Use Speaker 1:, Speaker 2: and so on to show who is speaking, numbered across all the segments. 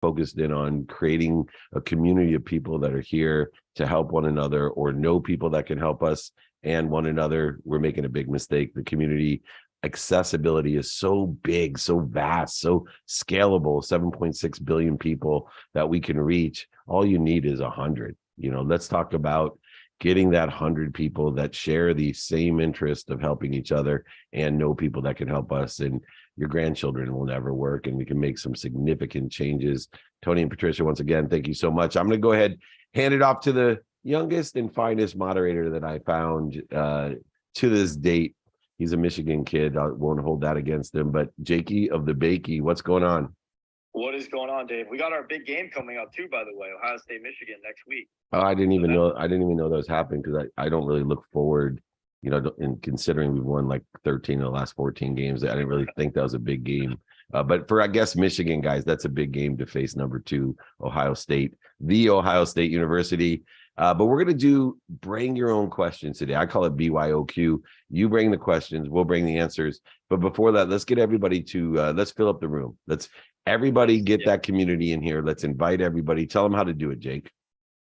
Speaker 1: focused in on creating a community of people that are here to help one another or know people that can help us and one another. We're making a big mistake. The community accessibility is so big, so vast, so scalable, 7.6 billion people that we can reach. All you need is 100. Let's talk about getting that 100 people that share the same interest of helping each other and know people that can help us. And your grandchildren will never work, and we can make some significant changes. Tony and Patricia, once again, thank you so much. I'm going to go ahead, hand it off to the youngest and finest moderator that I found to this date. He's a Michigan kid. I won't hold that against him. But Jakey of the Bakey, what's going on?
Speaker 2: What is going on, Dave? We got our big game coming up too, by the way, Ohio State, Michigan next week.
Speaker 1: Oh, I didn't even know that was happening, because I don't really look forward, in considering we've won like 13 of the last 14 games. I didn't really think that was a big game. But for, I guess, Michigan guys, that's a big game to face number 2, Ohio State, the Ohio State University. But we're going to bring your own questions today. I call it BYOQ. You bring the questions, we'll bring the answers. But before that, let's get everybody let's fill up the room. Let's everybody get that community in here. Let's invite everybody. Tell them how to do it, Jake.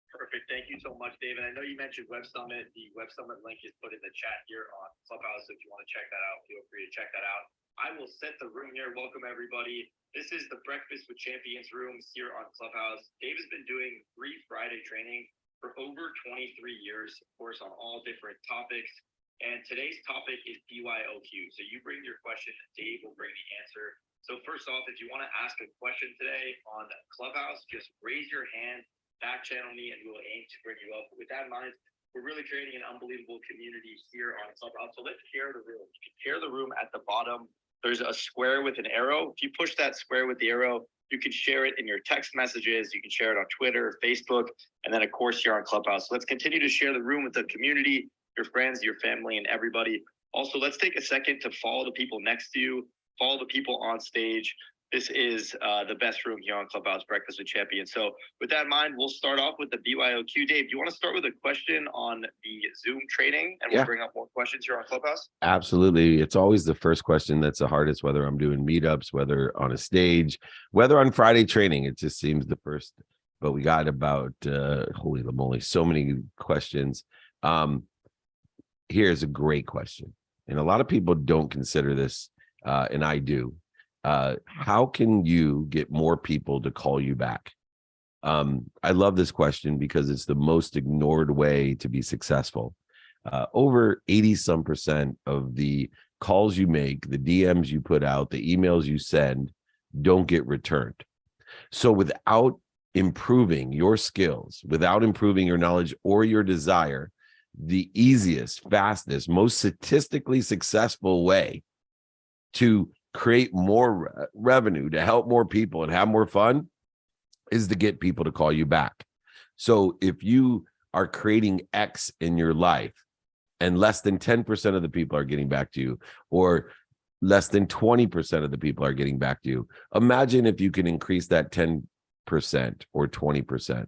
Speaker 2: Perfect. Thank you so much, David. I know you mentioned Web Summit. The Web Summit link is put in the chat here on Clubhouse. If you want to check that out, feel free to check that out. I will set the room here. Welcome, everybody. This is the Breakfast with Champions rooms here on Clubhouse. Dave has been doing free Friday training for over 23 years, of course, on all different topics. And today's topic is BYOQ. So you bring your question, Dave will bring the answer. So first off, if you want to ask a question today on Clubhouse, just raise your hand, back channel me, and we'll aim to bring you up. With that in mind, we're really creating an unbelievable community here on Clubhouse. So let's share the room. You can share the room at the bottom. There's a square with an arrow. If you push that square with the arrow, you can share it in your text messages. You can share it on Twitter, Facebook, and then, of course, here on Clubhouse. So let's continue to share the room with the community, your friends, your family, and everybody. Also, let's take a second to follow the people next to you, follow the people on stage. This is the best room here on Clubhouse, Breakfast with Champions. So with that in mind, we'll start off with the BYOQ. Dave, do you want to start with a question on the Zoom training, and we'll bring up more questions here on Clubhouse?
Speaker 1: Absolutely. It's always the first question that's the hardest, whether I'm doing meetups, whether on a stage, whether on Friday training. It just seems the first. But we got about, holy moly, so many questions. Here's a great question. And a lot of people don't consider this, and I do. How can you get more people to call you back? I love this question because it's the most ignored way to be successful. Over 80% of the calls you make, the DMs you put out, the emails you send don't get returned. So without improving your skills, without improving your knowledge or your desire, the easiest, fastest, most statistically successful way to create more revenue, to help more people and have more fun is to get people to call you back. So if you are creating X in your life and less than 10% of the people are getting back to you, or less than 20% of the people are getting back to you, imagine if you can increase that 10% or 20%.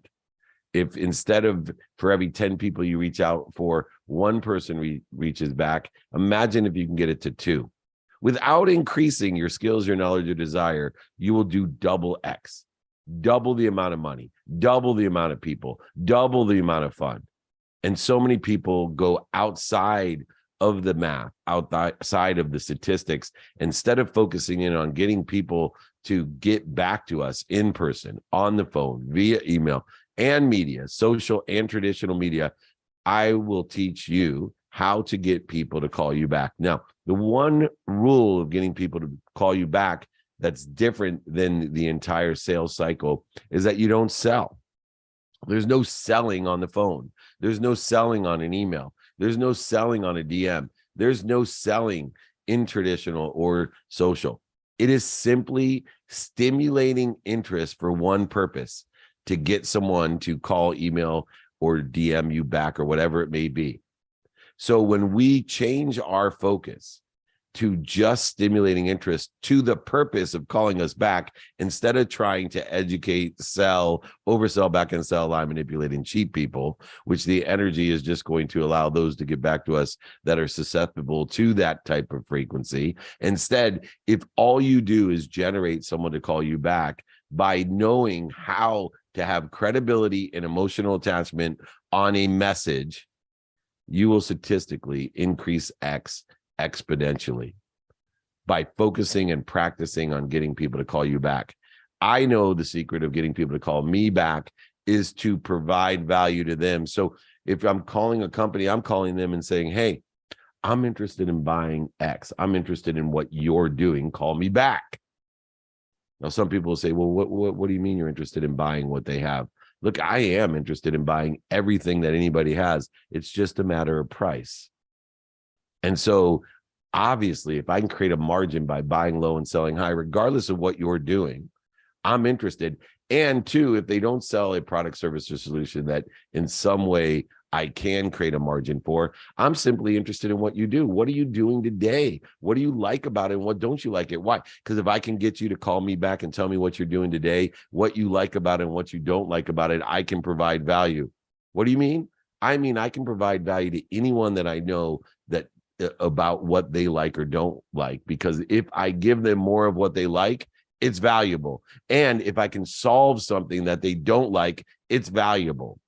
Speaker 1: If instead of for every 10 people you reach out for, one person reaches back, imagine if you can get it to 2. Without increasing your skills, your knowledge, your desire, you will do double X, double the amount of money, double the amount of people, double the amount of fun. And so many people go outside of the math, outside of the statistics, instead of focusing in on getting people to get back to us in person, on the phone, via email and media, social and traditional media. I will teach you how to get people to call you back. Now, the one rule of getting people to call you back that's different than the entire sales cycle is that you don't sell. There's no selling on the phone. There's no selling on an email. There's no selling on a DM. There's no selling in traditional or social. It is simply stimulating interest for one purpose, to get someone to call, email, or DM you back, or whatever it may be. So when we change our focus to just stimulating interest to the purpose of calling us back, instead of trying to educate, sell, oversell, back and sell, lie, manipulate, and cheat people, which the energy is just going to allow those to get back to us that are susceptible to that type of frequency. Instead, if all you do is generate someone to call you back, by knowing how to have credibility and emotional attachment on a message, you will statistically increase X exponentially by focusing and practicing on getting people to call you back. I know the secret of getting people to call me back is to provide value to them. So if I'm calling a company, I'm calling them and saying, hey, I'm interested in buying X. I'm interested in what you're doing. Call me back. Now, some people will say, well, what do you mean you're interested in buying what they have? Look, I am interested in buying everything that anybody has. It's just a matter of price. And so obviously, if I can create a margin by buying low and selling high, regardless of what you're doing, I'm interested. And two, if they don't sell a product, service, or solution that in some way I can create a margin for, I'm simply interested in what you do. What are you doing today? What do you like about it? And what don't you like it? Why? Because if I can get you to call me back and tell me what you're doing today, what you like about it and what you don't like about it, I can provide value. What do you mean? I mean, I can provide value to anyone that I know that about what they like or don't like, because if I give them more of what they like, it's valuable. And if I can solve something that they don't like, it's valuable.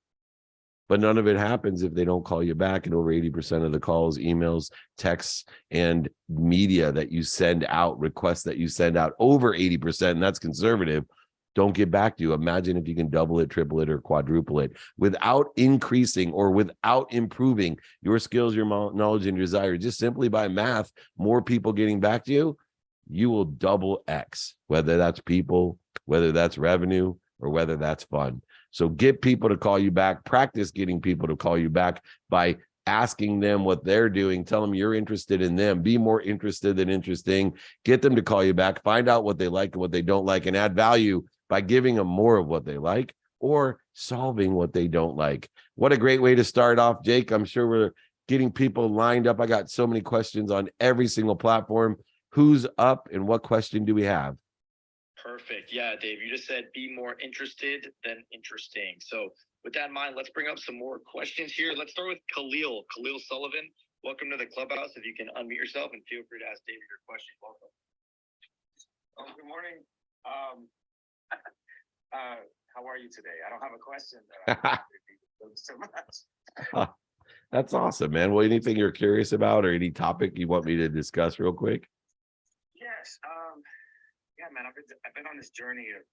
Speaker 1: But none of it happens if they don't call you back. And over 80% of the calls, emails, texts, and media that you send out, requests that you send out, over 80%, and that's conservative, don't get back to you. Imagine if you can double it, triple it, or quadruple it without increasing or without improving your skills, your knowledge, and desire. Just simply by math, more people getting back to you, you will double X, whether that's people, whether that's revenue, or whether that's fun. So get people to call you back. Practice getting people to call you back by asking them what they're doing. Tell them you're interested in them. Be more interested than interesting. Get them to call you back. Find out what they like and what they don't like, and add value by giving them more of what they like or solving what they don't like. What a great way to start off, Jake. I'm sure we're getting people lined up. I got so many questions on every single platform. Who's up and what question do we have?
Speaker 2: Perfect. Yeah, Dave, you just said be more interested than interesting. So with that in mind, let's bring up some more questions here. Let's start with Khalil Sullivan. Welcome to the clubhouse. If you can unmute yourself and feel free to ask David your question. Welcome.
Speaker 3: Oh, good morning. How are you today? I don't have a question. Thank you so much.
Speaker 1: That's awesome, man. Well, anything you're curious about or any topic you want me to discuss real quick?
Speaker 3: Yes. Yeah, man. I've been on this journey of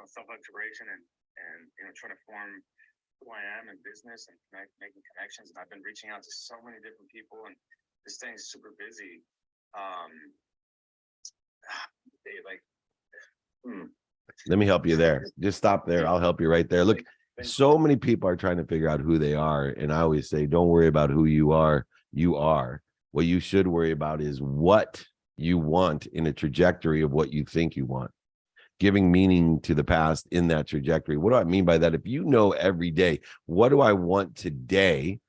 Speaker 3: self-exploration and trying to form who I am in business and making connections. And I've been reaching out to so many different people, and this thing is super busy.
Speaker 1: Let me help you there. Just stop there. I'll help you right there. Look, so many people are trying to figure out who they are. And I always say, don't worry about who you are. You are. What you should worry about is what you want in a trajectory of what you think you want. Giving meaning to the past in that trajectory. What do I mean by that? If you know every day, what do I want today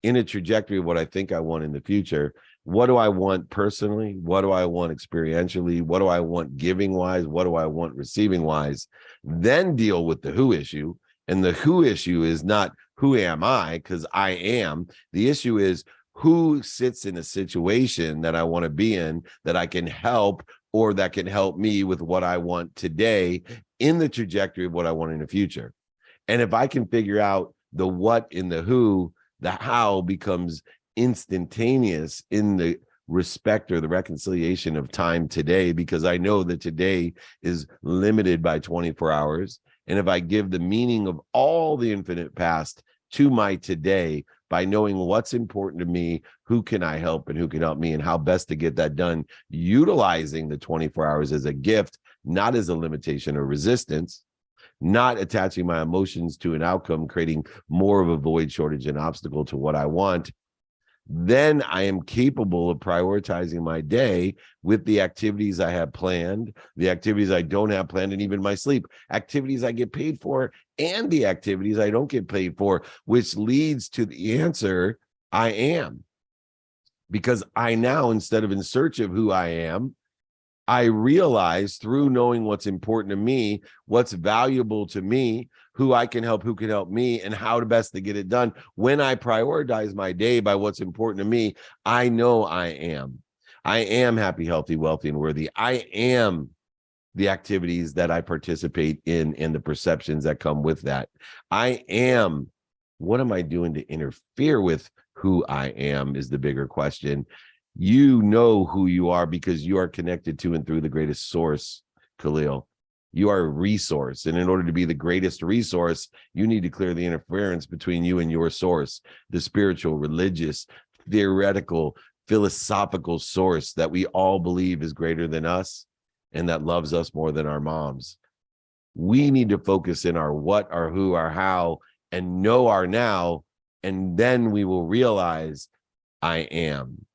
Speaker 1: in a trajectory of what I think I want in the future? What do I want personally? What do I want experientially? What do I want giving wise? What do I want receiving wise? Then deal with the who issue. And the who issue is not who am I, because I am. The issue is who sits in a situation that I want to be in that I can help, or that can help me with what I want today in the trajectory of what I want in the future. And if I can figure out the what in the who, the how becomes instantaneous in the respect or the reconciliation of time today, because I know that today is limited by 24 hours. And if I give the meaning of all the infinite past to my today by knowing what's important to me, who can I help and who can help me, and how best to get that done, utilizing the 24 hours as a gift, not as a limitation or resistance, not attaching my emotions to an outcome, creating more of a void, shortage, and obstacle to what I want, then I am capable of prioritizing my day with the activities I have planned, the activities I don't have planned, and even my sleep, activities I get paid for, and the activities I don't get paid for, which leads to the answer, I am. Because I now, instead of in search of who I am, I realize through knowing what's important to me, what's valuable to me, who I can help, who can help me, and how to best to get it done. When I prioritize my day by what's important to me, I know I am. I am happy, healthy, wealthy, and worthy. I am the activities that I participate in and the perceptions that come with that. I am, what am I doing to interfere with who I am is the bigger question. You know who you are because you are connected to and through the greatest source, Khalil. You are a resource. And in order to be the greatest resource, you need to clear the interference between you and your source, the spiritual, religious, theoretical, philosophical source that we all believe is greater than us and that loves us more than our moms. We need to focus in our what, our who, our how, and know our now. And then we will realize I am,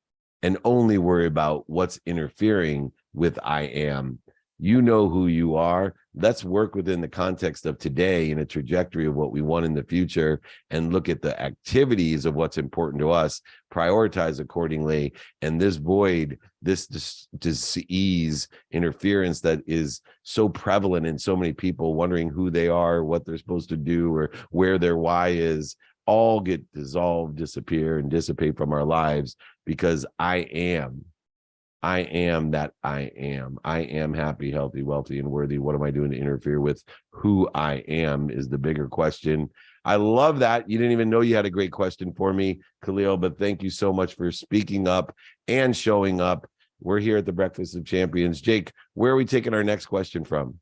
Speaker 1: and only worry about what's interfering with I am. You know who you are. Let's work within the context of today in a trajectory of what we want in the future and look at the activities of what's important to us, prioritize accordingly. And this void, this disease, interference that is so prevalent in so many people wondering who they are, what they're supposed to do, or where their why is, all get dissolved, disappear, and dissipate from our lives because I am that I am. I am happy, healthy, wealthy, and worthy. What am I doing to interfere with who I am is the bigger question. I love that. You didn't even know you had a great question for me, Khalil, but thank you so much for speaking up and showing up. We're here at the Breakfast of Champions. Jake, where are we taking our next question from?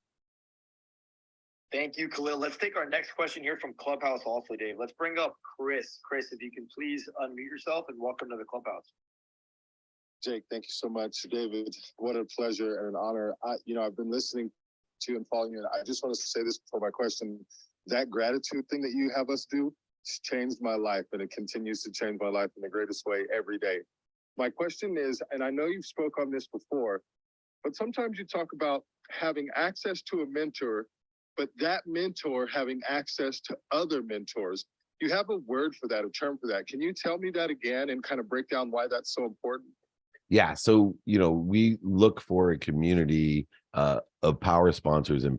Speaker 2: Thank you, Khalil. Let's take our next question here from Clubhouse also, Dave. Let's bring up Chris. Chris, if you can please unmute yourself and welcome to the Clubhouse.
Speaker 4: Jake, thank you so much. David, what a pleasure and an honor. I've been listening to you and following you, and I just want to say this before my question. That gratitude thing that you have us do has changed my life, and it continues to change my life in the greatest way every day. My question is, and I know you've spoke on this before, but sometimes you talk about having access to a mentor, but that mentor having access to other mentors. You have a word for that, a term for that. Can you tell me that again and kind of break down why that's so important?
Speaker 1: Yeah, so we look for a community of power sponsors and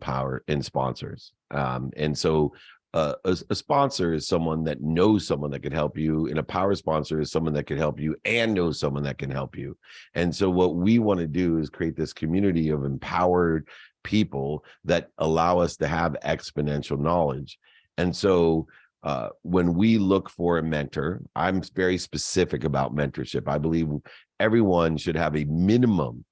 Speaker 1: sponsors, and so a sponsor is someone that knows someone that can help you, and a power sponsor is someone that can help you and knows someone that can help you. And so what we want to do is create this community of empowered people that allow us to have exponential knowledge. And so when we look for a mentor, I'm very specific about mentorship. I believe everyone should have a minimum.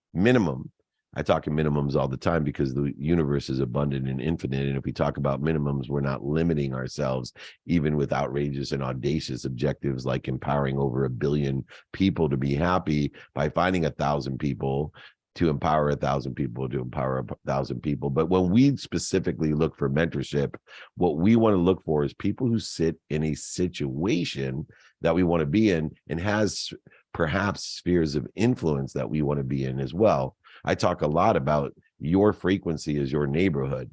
Speaker 1: I talk in minimums all the time because the universe is abundant and infinite. And if we talk about minimums, we're not limiting ourselves, even with outrageous and audacious objectives like empowering over 1 billion people to be happy by finding 1,000 people to empower 1,000 people to empower 1,000 people. But when we specifically look for mentorship, what we want to look for is people who sit in a situation that we want to be in and has perhaps spheres of influence that we want to be in as well. I talk a lot about your frequency is your neighborhood.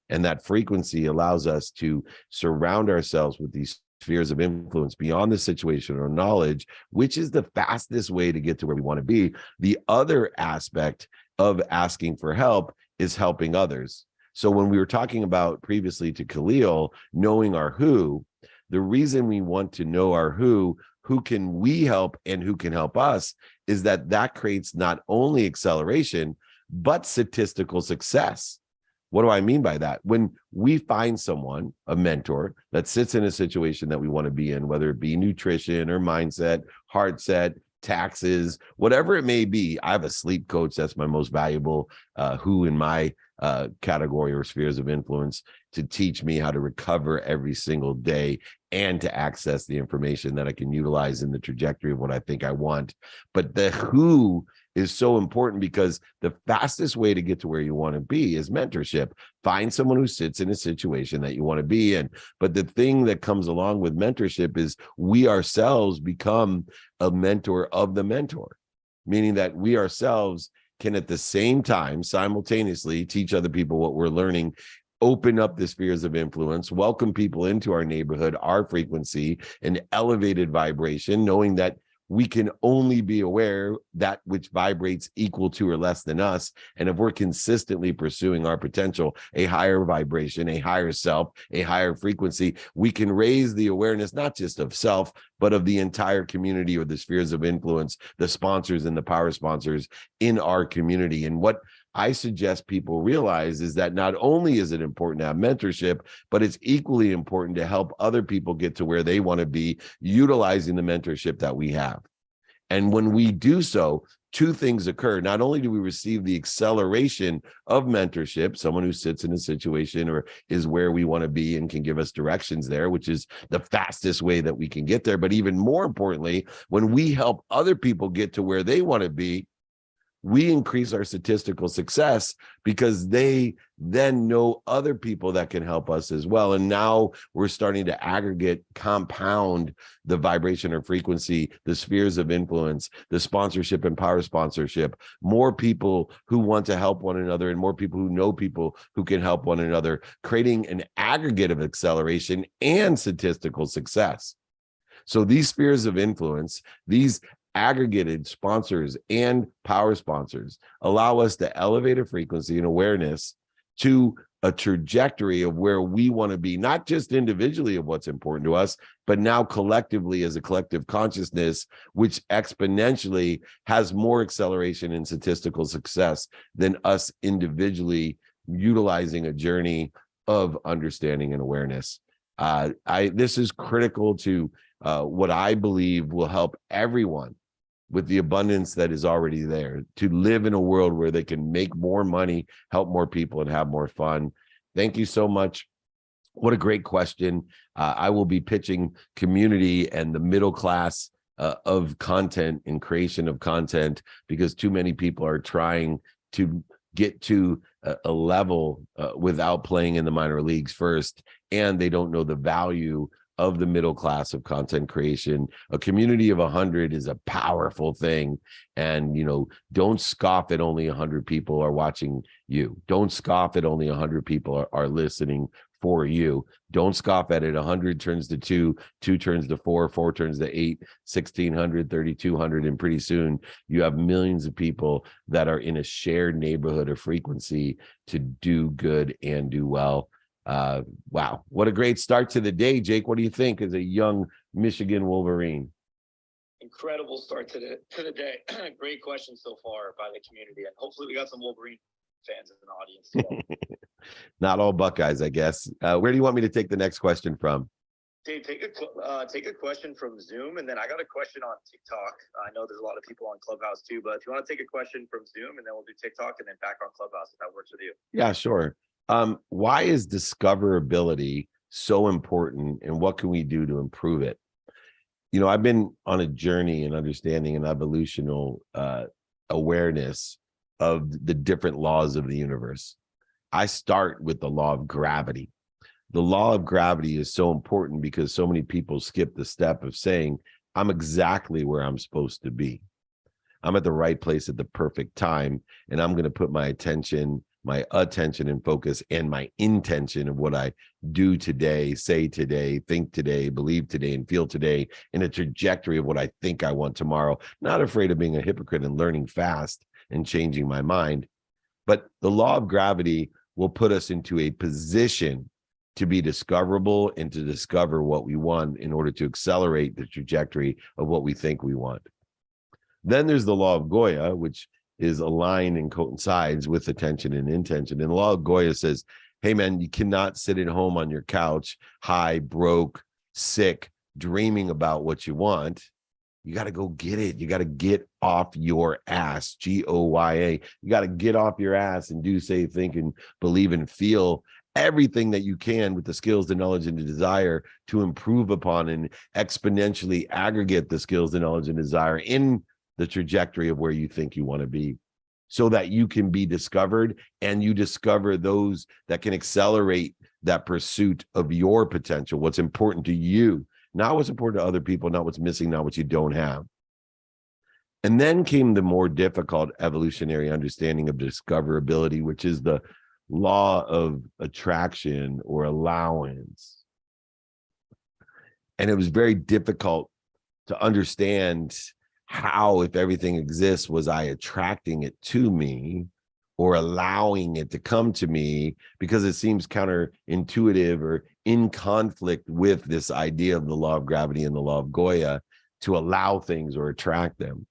Speaker 1: And that frequency allows us to surround ourselves with these spheres of influence beyond the situation or knowledge, which is the fastest way to get to where we want to be. The other aspect of asking for help is helping others. So when we were talking about previously to Khalil, knowing our who, the reason we want to know our who can we help and who can help us, is that creates not only acceleration, but statistical success. What do I mean by that? When we find someone, a mentor, that sits in a situation that we want to be in, whether it be nutrition or mindset, heart set, taxes, whatever it may be. I have a sleep coach that's my most valuable who in my category or spheres of influence, to teach me how to recover every single day and to access the information that I can utilize in the trajectory of what I think I want. But the who is so important because the fastest way to get to where you want to be is mentorship. Find someone who sits in a situation that you want to be in. But the thing that comes along with mentorship is we ourselves become a mentor of the mentor, meaning that we ourselves can at the same time simultaneously teach other people what we're learning, open up the spheres of influence, welcome people into our neighborhood, our frequency, an elevated vibration, knowing that we can only be aware that which vibrates equal to or less than us. And if we're consistently pursuing our potential, a higher vibration, a higher self, a higher frequency, we can raise the awareness, not just of self, but of the entire community or the spheres of influence, the sponsors and the power sponsors in our community. And what I suggest people realize is that not only is it important to have mentorship, but it's equally important to help other people get to where they want to be utilizing the mentorship that we have. And when we do so, two things occur. Not only do we receive the acceleration of mentorship, someone who sits in a situation or is where we want to be and can give us directions there, which is the fastest way that we can get there. But even more importantly, when we help other people get to where they want to be, we increase our statistical success because they then know other people that can help us as well. And now we're starting to aggregate, compound the vibration or frequency, the spheres of influence, the sponsorship and power sponsorship, more people who want to help one another and more people who know people who can help one another, creating an aggregate of acceleration and statistical success. So these spheres of influence, these aggregated sponsors and power sponsors allow us to elevate a frequency and awareness to a trajectory of where we want to be, not just individually of what's important to us, but now collectively as a collective consciousness, which exponentially has more acceleration and statistical success than us individually utilizing a journey of understanding and awareness. This is critical to what I believe will help everyone with the abundance that is already there to live in a world where they can make more money, help more people, and have more fun. Thank you so much. What a great question. I will be pitching community and the middle class of content and creation of content because too many people are trying to get to a level without playing in the minor leagues first, and they don't know the value of the middle class of content creation. A community of 100 is a powerful thing. And, don't scoff at only 100 people are watching you. Don't scoff at only 100 people are listening for you. Don't scoff at it. 100 turns to 2, 2 turns to 4, 4 turns to 8, 1,600, 3,200. And pretty soon you have millions of people that are in a shared neighborhood of frequency to do good and do well. Wow, what a great start to the day. Jake, what do you think as a young Michigan Wolverine?
Speaker 2: Incredible start to the day. Great question so far by the community, and hopefully we got some Wolverine fans in the audience today.
Speaker 1: Not all Buckeyes, I guess. Where do you want me to take the next question from?
Speaker 2: Dave, take a question from Zoom, and then I got a question on TikTok. I know there's a lot of people on Clubhouse too, but if you want to take a question from Zoom, and then we'll do TikTok, and then back on Clubhouse if that works with you.
Speaker 1: Yeah, sure. Why is discoverability so important, and what can we do to improve it? I've been on a journey in understanding and evolutional awareness of the different laws of the universe. I start with the law of gravity. The law of gravity is so important because so many people skip the step of saying, I'm exactly where I'm supposed to be. I'm at the right place at the perfect time, and I'm going to put my attention and focus and my intention of what I do today, say today, think today, believe today, and feel today in a trajectory of what I think I want tomorrow. Not afraid of being a hypocrite and learning fast and changing my mind. But the law of gravity will put us into a position to be discoverable and to discover what we want in order to accelerate the trajectory of what we think we want. Then there's the law of Goya, which is aligned and coincides with attention and intention. And the law of Goya says, hey, man, you cannot sit at home on your couch, high, broke, sick, dreaming about what you want. You got to go get it. You got to get off your ass, Goya. You got to get off your ass and do, say, think, and believe and feel everything that you can with the skills, the knowledge, and the desire to improve upon and exponentially aggregate the skills, the knowledge, and desire in the trajectory of where you think you want to be, so that you can be discovered and you discover those that can accelerate that pursuit of your potential, what's important to you, not what's important to other people, not what's missing, not what you don't have. And then came the more difficult evolutionary understanding of discoverability, which is the law of attraction or allowance. And it was very difficult to understand how, if everything exists, was I attracting it to me or allowing it to come to me, because it seems counterintuitive or in conflict with this idea of the law of gravity and the law of Goya to allow things or attract them.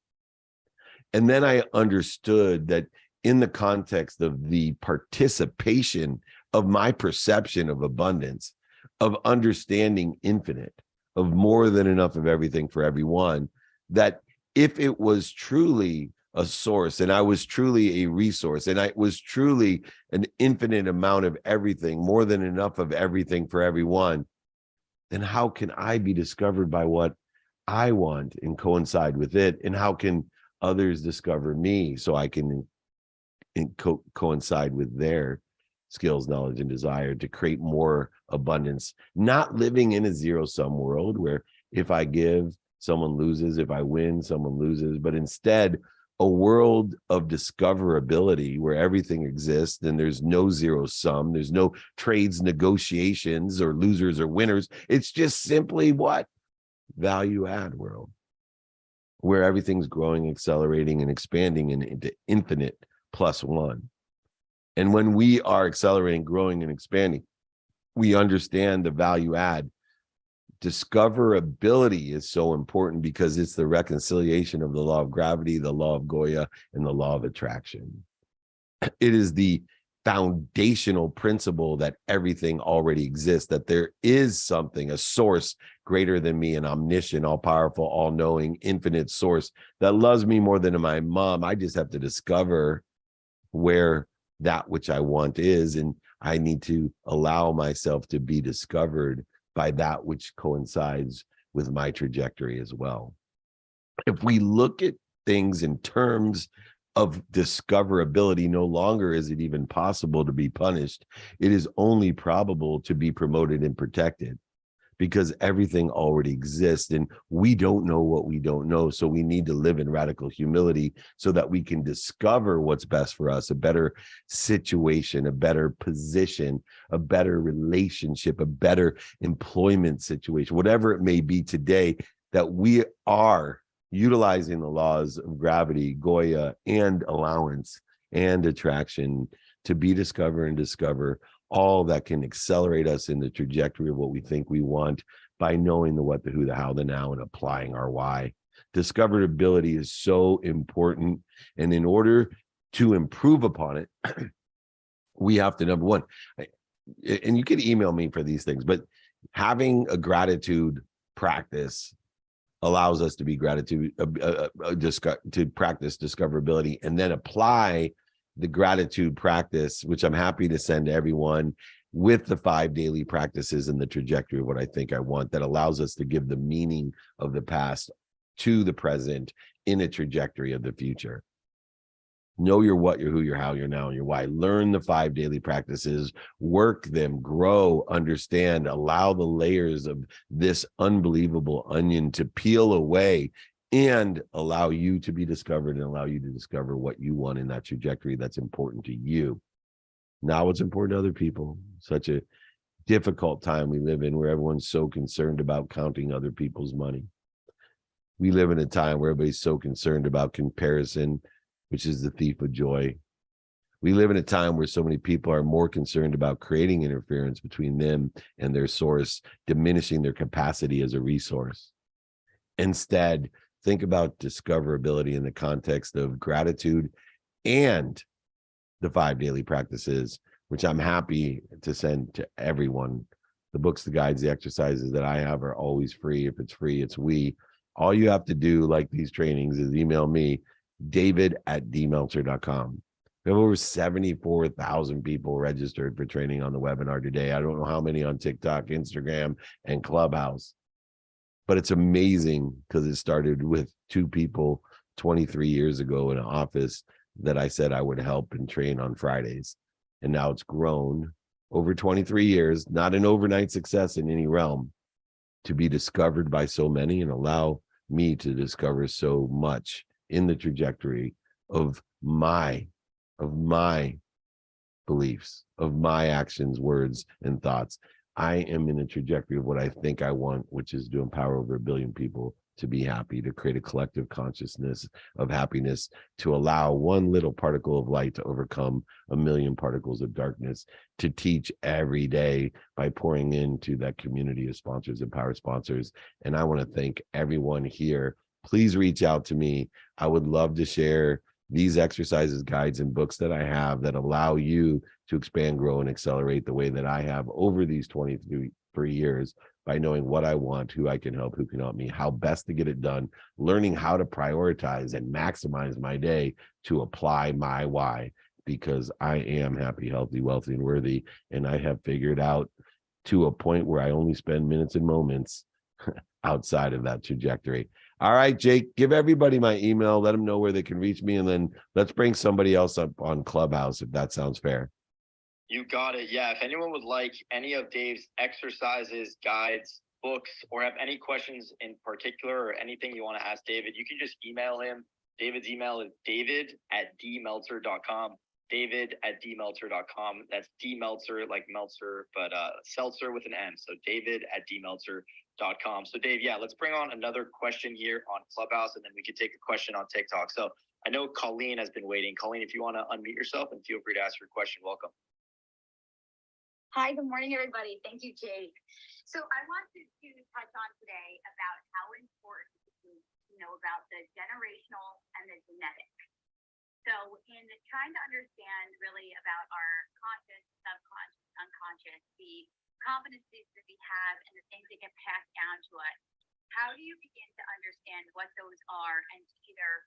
Speaker 1: And then I understood that in the context of the participation of my perception of abundance, of understanding infinite, of more than enough of everything for everyone, that if it was truly a source and I was truly a resource and I was truly an infinite amount of everything, more than enough of everything for everyone, then how can I be discovered by what I want and coincide with it? And how can others discover me so I can coincide with their skills, knowledge, and desire to create more abundance, not living in a zero-sum world where if I give, someone loses, if I win, someone loses, but instead a world of discoverability where everything exists and there's no zero sum, there's no trades, negotiations, or losers or winners. It's just simply what? Value add world, where everything's growing, accelerating, and expanding into infinite plus one. And when we are accelerating, growing, and expanding, we understand the value add. Discoverability is so important because it's the reconciliation of the law of gravity, the law of Goya, and the law of attraction. It is the foundational principle that everything already exists, that there is something, a source greater than me, an omniscient, all-powerful, all-knowing, infinite source that loves me more than my mom. I just have to discover where that which I want is, and I need to allow myself to be discovered by that which coincides with my trajectory as well. If we look at things in terms of discoverability, no longer is it even possible to be punished. It is only probable to be promoted and protected, because everything already exists and we don't know what we don't know. So we need to live in radical humility so that we can discover what's best for us, a better situation, a better position, a better relationship, a better employment situation, whatever it may be today, that we are utilizing the laws of gravity, Goya, and allowance and attraction to be discovered and discover all that can accelerate us in the trajectory of what we think we want by knowing the what, the who, the how, the now, and applying our why. Discoverability is so important. And in order to improve upon it, we have to, number one, and you can email me for these things, but having a gratitude practice allows us to be to practice discoverability and then apply the gratitude practice, which I'm happy to send to everyone, with the 5 daily practices and the trajectory of what I think I want, that allows us to give the meaning of the past to the present in a trajectory of the future. Know your what, your who, your how, your now, and your why. Learn the 5 daily practices, work them, grow, understand, allow the layers of this unbelievable onion to peel away and allow you to be discovered and allow you to discover what you want in that trajectory that's important to you. Now what's important to other people. Such a difficult time we live in where everyone's so concerned about counting other people's money. We live in a time where everybody's so concerned about comparison, which is the thief of joy. We live in a time where so many people are more concerned about creating interference between them and their source, diminishing their capacity as a resource. Instead, think about discoverability in the context of gratitude and the 5 daily practices, which I'm happy to send to everyone. The books, the guides, the exercises that I have are always free. If it's free, it's we. All you have to do, like these trainings, is email me, david@dmeltzer.com. We have over 74,000 people registered for training on the webinar today. I don't know how many on TikTok, Instagram, and Clubhouse. But it's amazing because it started with 2 people 23 years ago in an office that I said I would help and train on Fridays. And now it's grown over 23 years, not an overnight success in any realm, to be discovered by so many and allow me to discover so much in the trajectory of my beliefs, of my actions, words, and thoughts. I am in a trajectory of what I think I want, which is to empower over 1 billion people to be happy, to create a collective consciousness of happiness, to allow 1 little particle of light to overcome 1 million particles of darkness, to teach every day by pouring into that community of sponsors and power sponsors. And I want to thank everyone here. Please reach out to me. I would love to share these exercises, guides, and books that I have that allow you to expand, grow, and accelerate the way that I have over these 23 years by knowing what I want, who I can help, who can help me, how best to get it done, learning how to prioritize and maximize my day to apply my why, because I am happy, healthy, wealthy, and worthy. And I have figured out to a point where I only spend minutes and moments outside of that trajectory. All right, Jake, give everybody my email, let them know where they can reach me, and then let's bring somebody else up on Clubhouse, if that sounds fair.
Speaker 2: You got it. Yeah. If anyone would like any of Dave's exercises, guides, books, or have any questions in particular or anything you want to ask David, you can just email him. David's email is david@dmeltzer.com. david@dmeltzer.com. That's D Meltzer, like Meltzer, but seltzer with an M. So david@dmeltzer.com. So Dave, yeah, let's bring on another question here on Clubhouse, and then we could take a question on TikTok. So I know Colleen has been waiting. Colleen, if you want to unmute yourself and feel free to ask your question, welcome.
Speaker 5: Hi, good morning, everybody. Thank you, Jake. So I wanted to touch on today about how important it is to know about the generational and the genetic. So in trying to understand really about our conscious, subconscious, unconscious, the competencies that we have and the things that get passed down to us, how do you begin to understand what those are and to either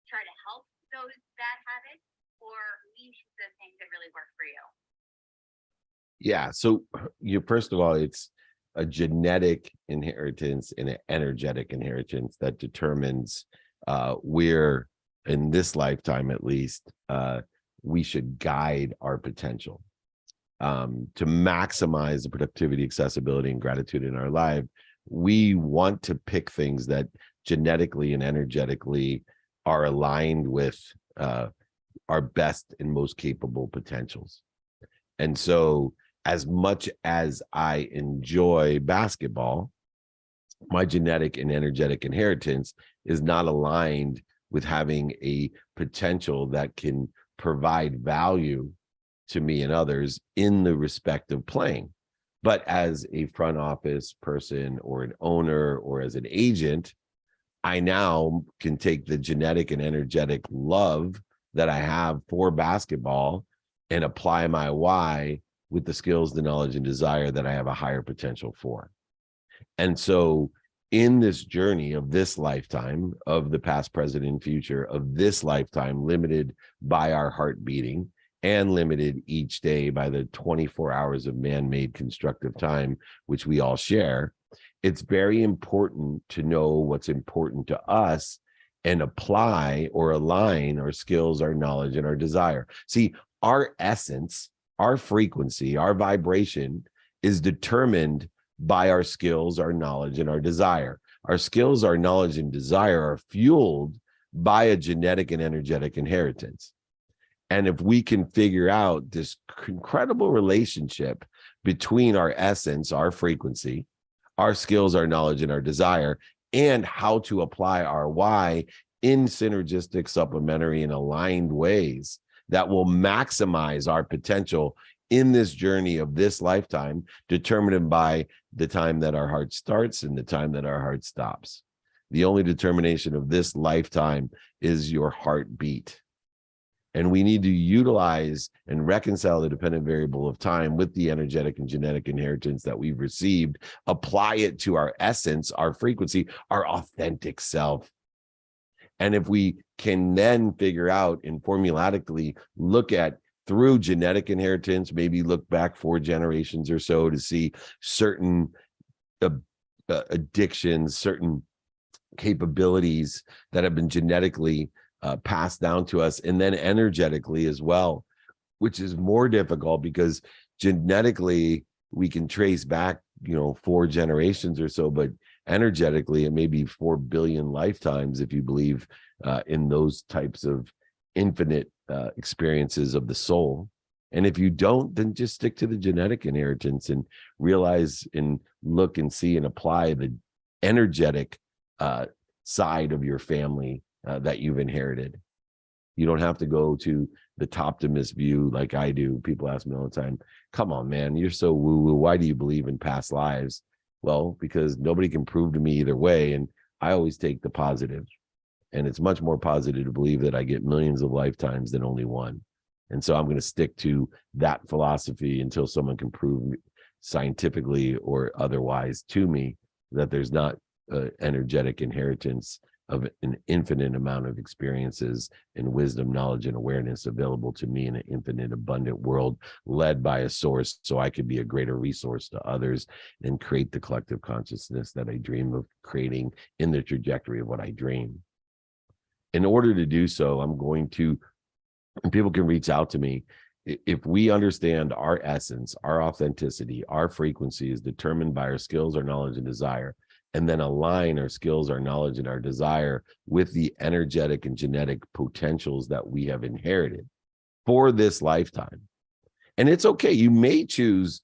Speaker 5: try to help those bad habits or lean into the things that really work for you?
Speaker 1: Yeah. So first of all, it's a genetic inheritance and an energetic inheritance that determines where, in this lifetime at least, we should guide our potential to maximize the productivity, accessibility, and gratitude in our life. We want to pick things that genetically and energetically are aligned with our best and most capable potentials. And so, as much as I enjoy basketball, my genetic and energetic inheritance is not aligned with having a potential that can provide value to me and others in the respect of playing. But as a front office person or an owner or as an agent, I now can take the genetic and energetic love that I have for basketball and apply my why with the skills, the knowledge, and desire that I have a higher potential for. And so in this journey of this lifetime, of the past, present, and future of this lifetime, limited by our heart beating and limited each day by the 24 hours of man-made constructive time, which we all share, it's very important to know what's important to us and apply or align our skills, our knowledge, and our desire. See, our essence, our frequency, our vibration is determined by our skills, our knowledge, and our desire. Our skills, our knowledge, and desire are fueled by a genetic and energetic inheritance. And if we can figure out this incredible relationship between our essence, our frequency, our skills, our knowledge, and our desire, and how to apply our why in synergistic, supplementary, and aligned ways that will maximize our potential in this journey of this lifetime, determined by the time that our heart starts and the time that our heart stops. The only determination of this lifetime is your heartbeat. And we need to utilize and reconcile the dependent variable of time with the energetic and genetic inheritance that we've received, apply it to our essence, our frequency, our authentic self. And if we can then figure out and formulatically look at through genetic inheritance, maybe look back 4 generations or so to see certain addictions, certain capabilities that have been genetically passed down to us, and then energetically as well, which is more difficult because genetically we can trace back, 4 generations or so, but energetically it may be 4 billion lifetimes if you believe in those types of infinite experiences of the soul. And if you don't, then just stick to the genetic inheritance and realize and look and see and apply the energetic side of your family that you've inherited. You don't have to go to the Toptimist view like I do. People ask me all the time, come on, man, you're so woo-woo. Why do you believe in past lives? Well, because nobody can prove to me either way. And I always take the positive. And it's much more positive to believe that I get millions of lifetimes than only one. And so I'm going to stick to that philosophy until someone can prove scientifically or otherwise to me that there's not energetic inheritance of an infinite amount of experiences and wisdom, knowledge, and awareness available to me in an infinite, abundant world led by a source, so I could be a greater resource to others and create the collective consciousness that I dream of creating in the trajectory of what I dream. In order to do so, I'm going to, and people can reach out to me. If we understand our essence, our authenticity, our frequency is determined by our skills, our knowledge, and desire, and then align our skills, our knowledge, and our desire with the energetic and genetic potentials that we have inherited for this lifetime. And it's okay. You may choose,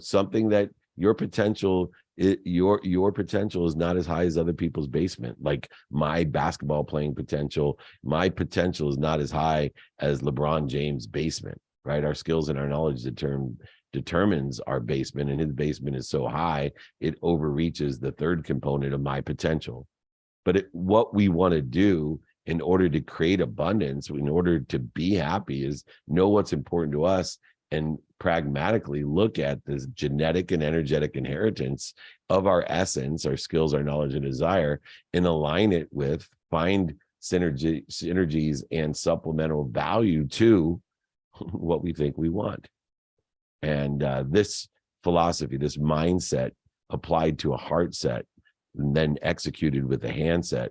Speaker 1: something that your potential, your potential is not as high as other people's basement. Like my basketball playing potential, my potential is not as high as LeBron James' basement, right? Our skills and our knowledge determines our basement, and his basement is so high it overreaches the third component of my potential. But what we want to do in order to create abundance, in order to be happy, is know what's important to us and pragmatically look at this genetic and energetic inheritance of our essence, our skills, our knowledge, and desire, and align it with, find synergies and supplemental value to what we think we want. And this philosophy, this mindset applied to a heart set and then executed with a handset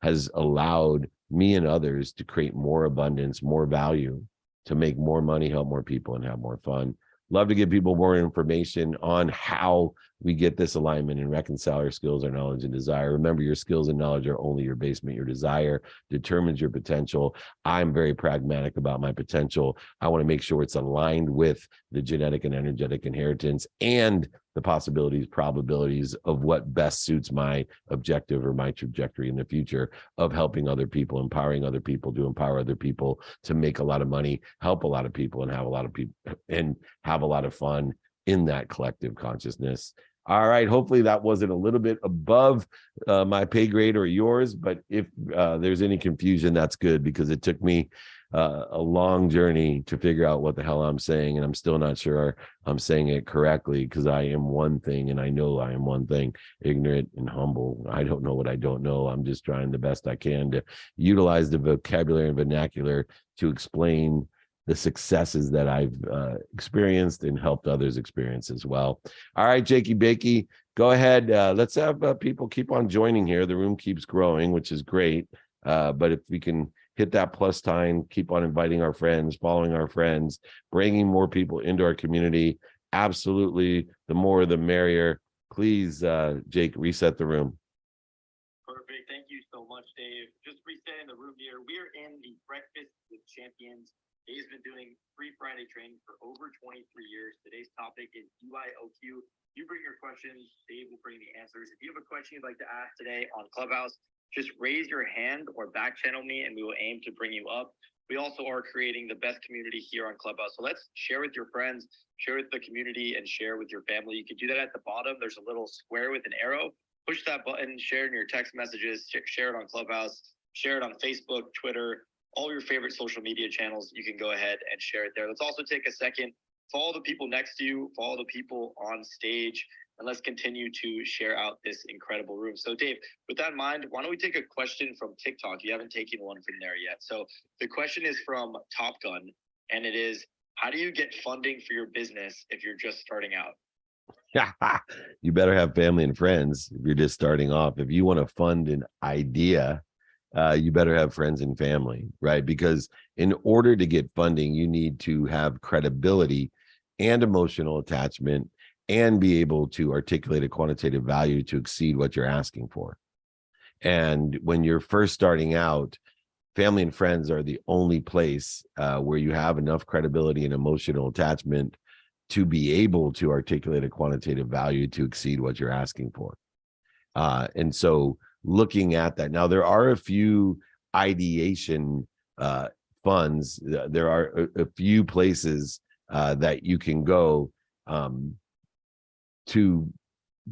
Speaker 1: has allowed me and others to create more abundance, more value, to make more money, help more people, and have more fun. Love to give people more information on how we get this alignment and reconcile our skills, our knowledge, and desire. Remember, your skills and knowledge are only your basement. Your desire determines your potential. I'm very pragmatic about my potential. I want to make sure it's aligned with the genetic and energetic inheritance and the possibilities, probabilities of what best suits my objective or my trajectory in the future of helping other people, empowering other people to empower other people to make a lot of money, help a lot of people, and have a lot of people and have a lot of fun in that collective consciousness. All right. Hopefully that wasn't a little bit above my pay grade or yours, but if there's any confusion, that's good, because it took me a long journey to figure out what the hell I'm saying. And I'm still not sure I'm saying it correctly, because I am one thing and I know I am one thing, ignorant and humble. I don't know what I don't know. I'm just trying the best I can to utilize the vocabulary and vernacular to explain the successes that I've experienced and helped others experience as well. All right, Jakey Bakey, go ahead. Let's have people keep on joining here. The room keeps growing, which is great. But if we can hit that plus sign, keep on inviting our friends, following our friends, bringing more people into our community. Absolutely. The more, the merrier. Please, Jake, reset the room.
Speaker 2: Perfect. Thank you so much, Dave. Just resetting the room here. We're in the Breakfast with Champions. Dave's been doing free Friday training for over 23 years. Today's topic is UIOQ. You bring your questions, Dave will bring the answers. If you have a question you'd like to ask today on Clubhouse, just raise your hand or back channel me and we will aim to bring you up. We also are creating the best community here on Clubhouse. So let's share with your friends, share with the community, and share with your family. You can do that at the bottom. There's a little square with an arrow. Push that button, share it in your text messages, share it on Clubhouse, share it on Facebook, Twitter, all your favorite social media channels. You can go ahead and share it there. Let's also take a second, follow the people next to you, follow the people on stage, and let's continue to share out this incredible room. So Dave, with that in mind, why don't we take a question from TikTok? You haven't taken one from there yet. So the question is from Top Gun, and it is, how do you get funding for your business if you're just starting out?
Speaker 1: You better have family and friends if you're just starting off. If you want to fund an idea, you better have friends and family, right? Because in order to get funding, you need to have credibility and emotional attachment and be able to articulate a quantitative value to exceed what you're asking for. And when you're first starting out, family and friends are the only place where you have enough credibility and emotional attachment to be able to articulate a quantitative value to exceed what you're asking for. And so looking at that, now there are a few ideation funds. There are a few places that you can go to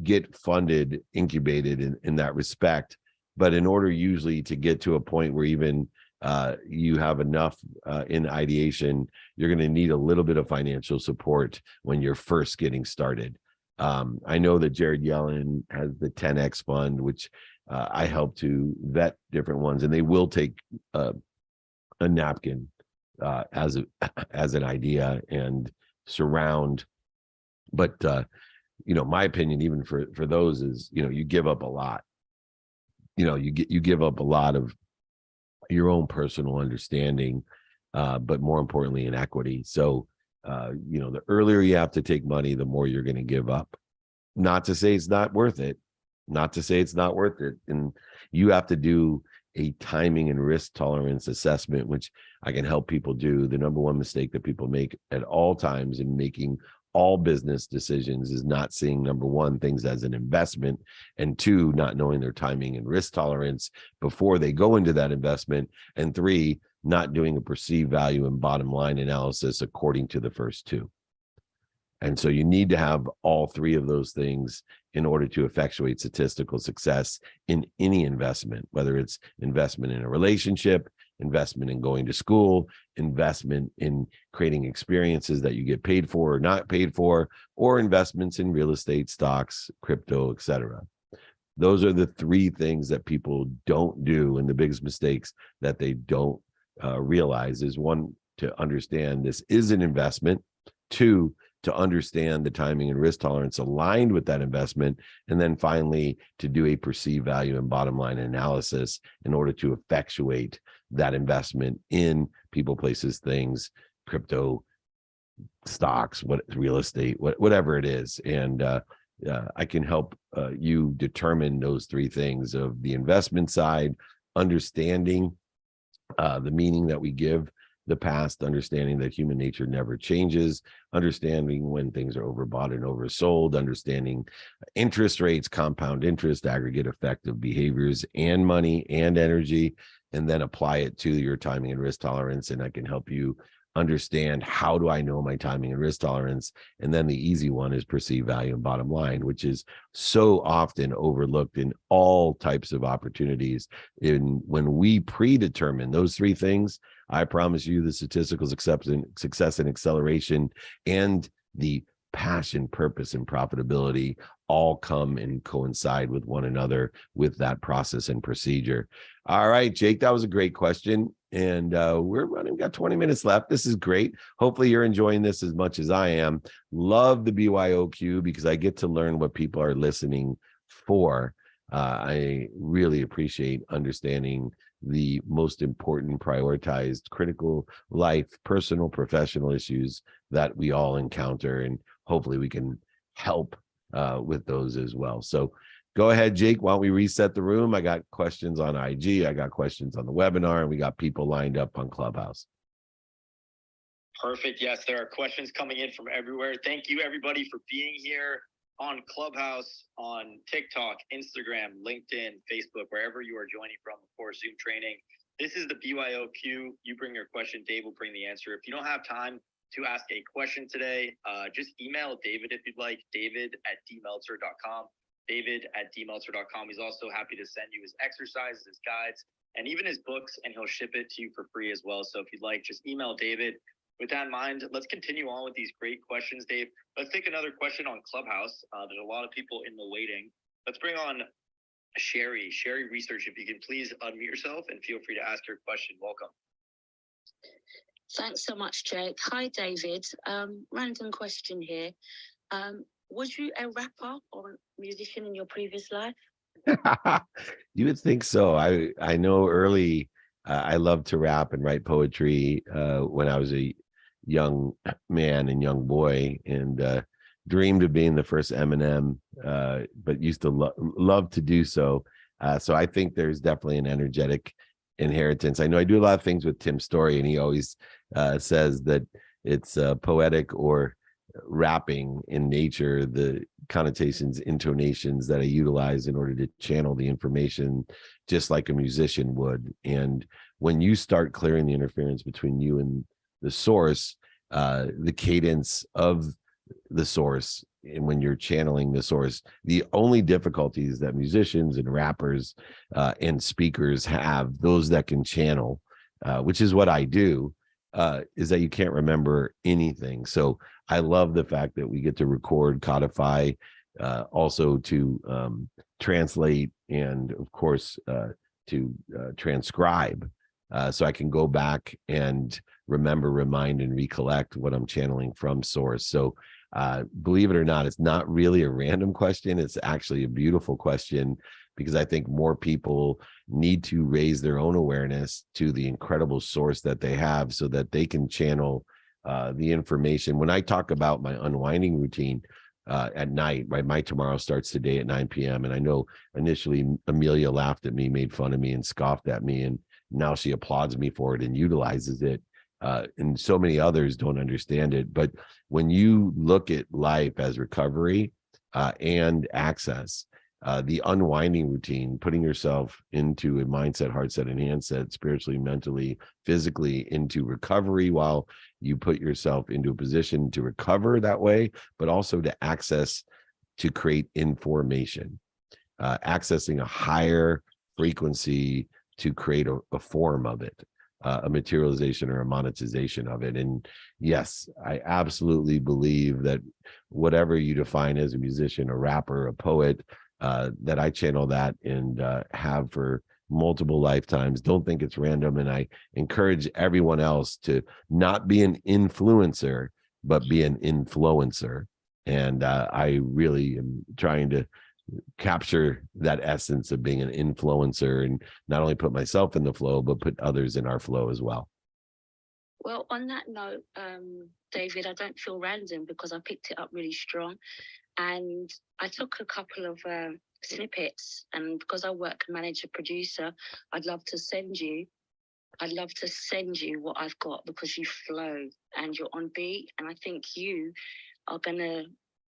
Speaker 1: get funded, incubated in that respect. But in order usually to get to a point where even you have enough in ideation, you're going to need a little bit of financial support when you're first getting started. I know that Jared Yellen has the 10X fund, which I help to vet different ones, and they will take a napkin as an idea and surround. But my opinion, even for those, is you give up a lot. You give up a lot of your own personal understanding, but more importantly, in equity. So the earlier you have to take money, the more you're going to give up. Not to say it's not worth it. And you have to do a timing and risk tolerance assessment, which I can help people do. The number one mistake that people make at all times in making all business decisions is not seeing, number one, things as an investment, and two, not knowing their timing and risk tolerance before they go into that investment, and three, not doing a perceived value and bottom line analysis according to the first two. And so you need to have all three of those things in order to effectuate statistical success in any investment, whether it's investment in a relationship, investment in going to school, investment in creating experiences that you get paid for or not paid for, or investments in real estate, stocks, crypto, etc. Those are the three things that people don't do, and the biggest mistakes that they don't realize is, one, to understand this is an investment, two, to understand the timing and risk tolerance aligned with that investment, and then finally to do a perceived value and bottom line analysis in order to effectuate that investment in people, places, things, crypto, stocks, real estate, whatever it is. And I can help you determine those three things of the investment side, understanding the meaning that we give the past, understanding that human nature never changes, understanding when things are overbought and oversold, understanding interest rates, compound interest, aggregate effect of behaviors and money and energy, and then apply it to your timing and risk tolerance. And I can help you understand, how do I know my timing and risk tolerance? And then the easy one is perceived value and bottom line, which is so often overlooked in all types of opportunities. When we predetermine those three things, I promise you the statistical success and acceleration and the passion, purpose, and profitability all come and coincide with one another with that process and procedure. All right, Jake, that was a great question. And we've got 20 minutes left. This is great. Hopefully you're enjoying this as much as I am. Love the BYOQ because I get to learn what people are listening for. I really appreciate understanding the most important, prioritized, critical life, personal, professional issues that we all encounter. And hopefully we can help with those as well. So go ahead, Jake. Why don't we reset the room? I got questions on IG. I got questions on the webinar, and we got people lined up on Clubhouse.
Speaker 2: Perfect. Yes, there are questions coming in from everywhere. Thank you, everybody, for being here on Clubhouse, on TikTok, Instagram, LinkedIn, Facebook, wherever you are joining from for Zoom training. This is the BYOQ. You bring your question, Dave will bring the answer. If you don't have time to ask a question today, just email David if you'd like, david@dmeltzer.com. David@dmeltzer.com. He's also happy to send you his exercises, his guides, and even his books, and he'll ship it to you for free as well. So if you'd like, just email David. With that in mind, let's continue on with these great questions, Dave. Let's take another question on Clubhouse. There's a lot of people in the waiting. Let's bring on Sherry Research. If you can please unmute yourself and feel free to ask your question. Welcome.
Speaker 6: Thanks so much, Jake. Hi, David. Random question here. Was you a rapper or musician in your previous life?
Speaker 1: You would think so. I know early I loved to rap and write poetry when I was a young man and young boy, and dreamed of being the first Eminem, but used to love to do so. So I think there's definitely an energetic inheritance. I know I do a lot of things with Tim Story, and he always says that it's poetic or rapping in nature, the connotations, intonations that I utilize in order to channel the information just like a musician would. And when you start clearing the interference between you and the source, the cadence of the source and when you're channeling the source, the only difficulties that musicians and rappers and speakers have, those that can channel, which is what I do, is that you can't remember anything. So I love the fact that we get to record, codify, also to translate, and of course to transcribe, so I can go back and remember, remind, and recollect what I'm channeling from source. So believe it or not, it's not really a random question. It's actually a beautiful question, because I think more people need to raise their own awareness to the incredible source that they have, so that they can channel the information. When I talk about my unwinding routine at night, right? My tomorrow starts today at 9 p.m. And I know initially Amelia laughed at me, made fun of me, and scoffed at me. And now she applauds me for it and utilizes it. And so many others don't understand it. But when you look at life as recovery and access, the unwinding routine, putting yourself into a mindset, heart set, and handset, spiritually, mentally, physically, into recovery, while you put yourself into a position to recover that way, but also to access, to create information, accessing a higher frequency to create a form of it, a materialization or a monetization of it. And yes, I absolutely believe that whatever you define as a musician, a rapper, a poet, that I channel that and have for multiple lifetimes. Don't think it's random. And I encourage everyone else to not be an influencer, but be an influencer. And I really am trying to capture that essence of being an influencer, and not only put myself in the flow, but put others in our flow as well.
Speaker 6: Well, on that note, David, I don't feel random, because I picked it up really strong. And I took a couple of snippets, and because I work, manage, a producer, I'd love to send you what I've got, because you flow and you're on beat. And I think you are gonna,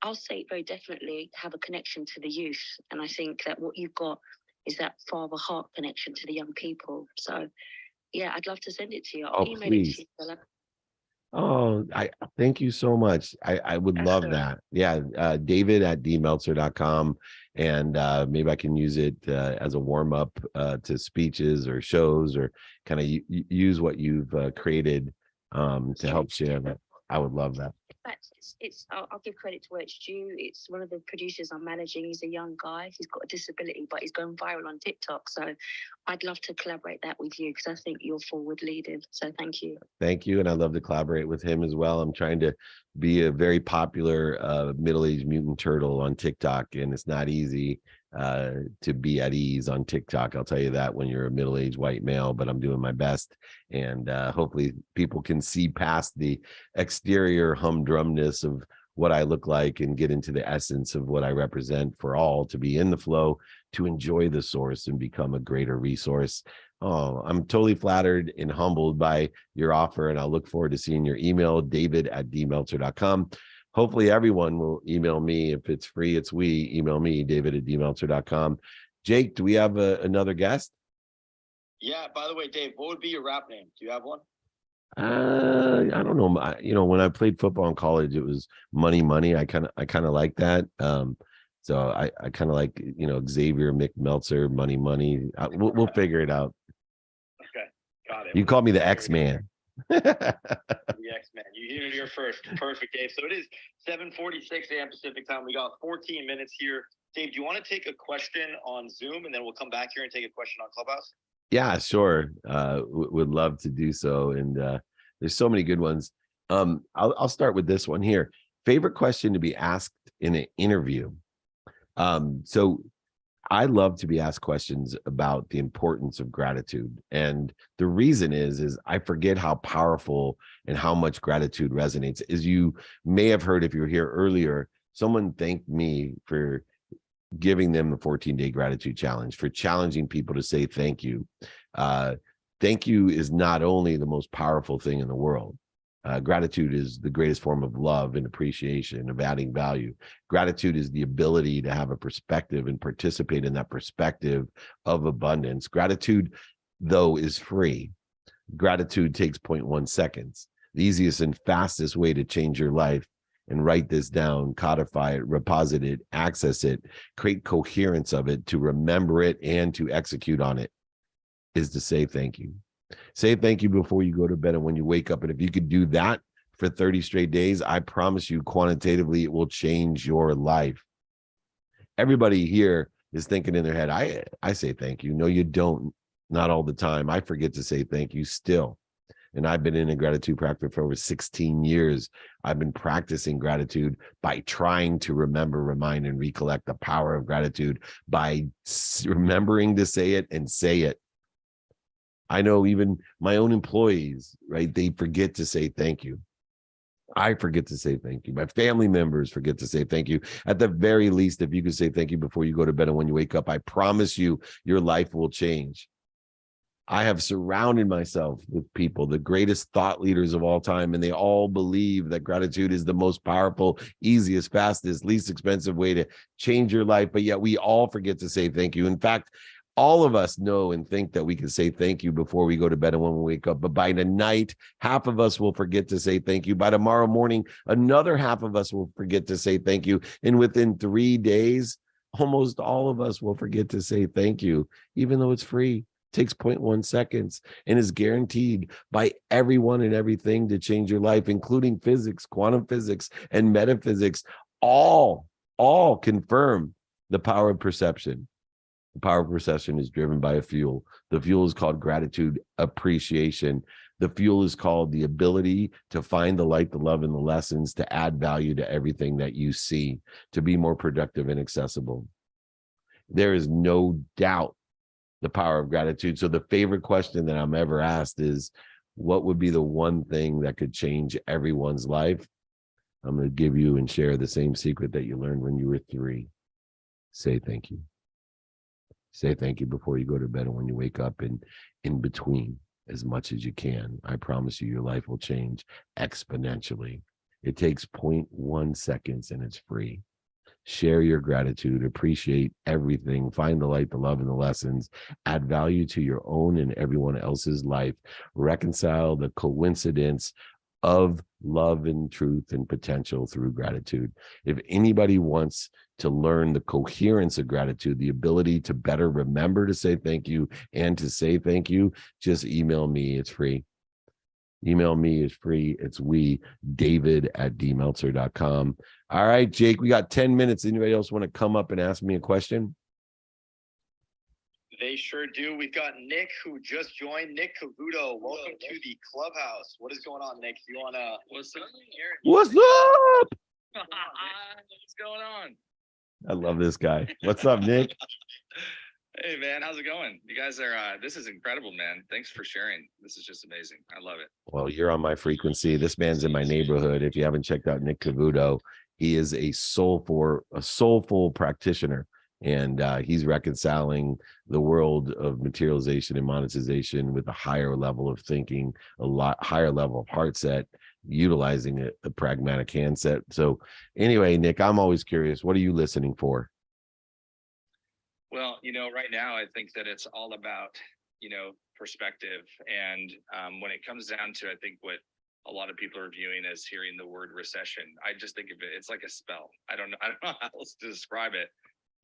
Speaker 6: I'll say it very definitely, have a connection to the youth. And I think that what you've got is that father heart connection to the young people. So yeah, I'd love to send it to you. I'll email it to you, fella.
Speaker 1: Oh, I thank you so much. I would
Speaker 6: That's
Speaker 1: love
Speaker 6: all
Speaker 1: that. Yeah. David at dmeltzer.com. And maybe I can use it as a warm up to speeches or shows, or kind of use what you've created to help share that. I would love that.
Speaker 6: In fact, I'll give credit to where it's due. It's one of the producers I'm managing. He's a young guy. He's got a disability, but he's going viral on TikTok. So I'd love to collaborate that with you, because I think you're forward leading. So thank you.
Speaker 1: Thank you. And I'd love to collaborate with him as well. I'm trying to be a very popular middle-aged mutant turtle on TikTok, and it's not easy to be at ease on TikTok. I'll tell you that, when you're a middle-aged white male, but I'm doing my best. And hopefully people can see past the exterior humdrumness of what I look like and get into the essence of what I represent, for all to be in the flow, to enjoy the source and become a greater resource. Oh, I'm totally flattered and humbled by your offer, and I'll look forward to seeing your email, David at dmeltzer.com. Hopefully everyone will email me. If it's free, it's we. Email me, David at dmeltzer.com. Jake, do we have another guest?
Speaker 2: Yeah, by the way, Dave, what would be your rap name? Do you have one?
Speaker 1: I don't know. When I played football in college, it was Money Money. I kind of like that. So I kind of like, Xavier McMeltzer, Money Money. We'll figure it out.
Speaker 2: Okay, got it.
Speaker 1: You call me the X-Man.
Speaker 2: The X-Man. You heard it here first. Perfect, Dave. So it is 7:46 a.m. Pacific time. We got 14 minutes here. Dave, do you want to take a question on Zoom, and then we'll come back here and take a question on Clubhouse?
Speaker 1: Yeah, sure. Would love to do so. And there's so many good ones. I'll start with this one here. Favorite question to be asked in an interview. So I love to be asked questions about the importance of gratitude. And the reason is I forget how powerful and how much gratitude resonates. As you may have heard, if you were here earlier, someone thanked me for giving them the 14-day gratitude challenge, for challenging people to say thank you. Thank you is not only the most powerful thing in the world. Gratitude is the greatest form of love and appreciation, of adding value. Gratitude is the ability to have a perspective and participate in that perspective of abundance. Gratitude, though, is free. Gratitude takes 0.1 seconds. The easiest and fastest way to change your life and write this down, codify it, reposit it, access it, create coherence of it, to remember it and to execute on it, is to say thank you. Say thank you before you go to bed and when you wake up. And if you could do that for 30 straight days, I promise you, quantitatively, it will change your life. Everybody here is thinking in their head, I say thank you. No, you don't. Not all the time. I forget to say thank you still. And I've been in a gratitude practice for over 16 years. I've been practicing gratitude by trying to remember, remind, and recollect the power of gratitude by remembering to say it and say it. I know even my own employees, right? They forget to say thank you. I forget to say thank you. My family members forget to say thank you. At the very least, if you could say thank you before you go to bed and when you wake up, I promise you, your life will change. I have surrounded myself with people, the greatest thought leaders of all time, and they all believe that gratitude is the most powerful, easiest, fastest, least expensive way to change your life. But yet we all forget to say thank you. In fact, all of us know and think that we can say thank you before we go to bed and when we wake up. But by the night, half of us will forget to say thank you. By tomorrow morning, another half of us will forget to say thank you. And within 3 days, almost all of us will forget to say thank you, even though it's free. Takes 0.1 seconds and is guaranteed by everyone and everything to change your life, including physics, quantum physics, and metaphysics. All confirm the power of perception. The power of perception is driven by a fuel. The fuel is called gratitude appreciation. The fuel is called the ability to find the light, the love, and the lessons, to add value to everything that you see, to be more productive and accessible. There is no doubt the power of gratitude. So the favorite question that I'm ever asked is, what would be the one thing that could change everyone's life? I'm going to give you and share the same secret that you learned when you were 3. Say thank you. Say thank you before you go to bed and when you wake up, and in between, as much as you can. I promise you, your life will change exponentially. It takes 0.1 seconds and it's free. Share your gratitude, appreciate everything, find the light, the love, and the lessons, add value to your own and everyone else's life, reconcile the coincidence of love and truth and potential through gratitude. If anybody wants to learn the coherence of gratitude, the ability to better remember to say thank you and to say thank you, just email me. It's free. Email me, is free. It's David@dmeltzer.com. All right, Jake, we got 10 minutes. Anybody else want to come up and ask me a question?
Speaker 2: They sure do. We've got Nick, who just joined. Nick Cavuto, welcome to the clubhouse. What is going on, Nick? You wanna?
Speaker 3: What's up?
Speaker 1: What's up?
Speaker 3: What's going on?
Speaker 1: I love this guy. What's up, Nick?
Speaker 3: Hey man, how's it going? You guys are this is incredible, man. Thanks for sharing. This is just amazing. I love it.
Speaker 1: Well, you're on my frequency. This man's in my neighborhood. If you haven't checked out Nick Cavuto, he is a soulful practitioner, and he's reconciling the world of materialization and monetization with a higher level of thinking, a lot higher level of heart set, utilizing a pragmatic handset. So anyway, Nick, I'm always curious, what are you listening for?
Speaker 3: Well, right now I think that it's all about, perspective. And when it comes down to, I think what a lot of people are viewing as hearing the word recession, I just think of it, it's like a spell. I don't know how else to describe it.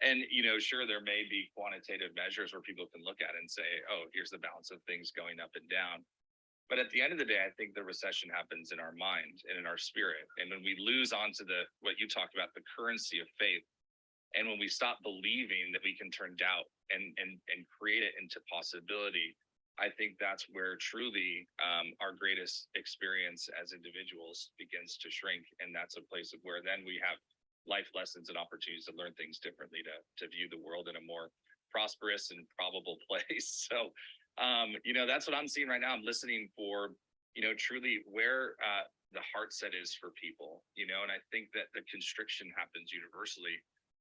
Speaker 3: And, sure, there may be quantitative measures where people can look at it and say, oh, here's the balance of things going up and down. But at the end of the day, I think the recession happens in our mind and in our spirit. And when we lose onto what you talked about, the currency of faith, and when we stop believing that we can turn doubt and create it into possibility, I think that's where truly our greatest experience as individuals begins to shrink. And that's a place of where then we have life lessons and opportunities to learn things differently, to view the world in a more prosperous and probable place. So, that's what I'm seeing right now. I'm listening for, truly where the heart set is for people, and I think that the constriction happens universally.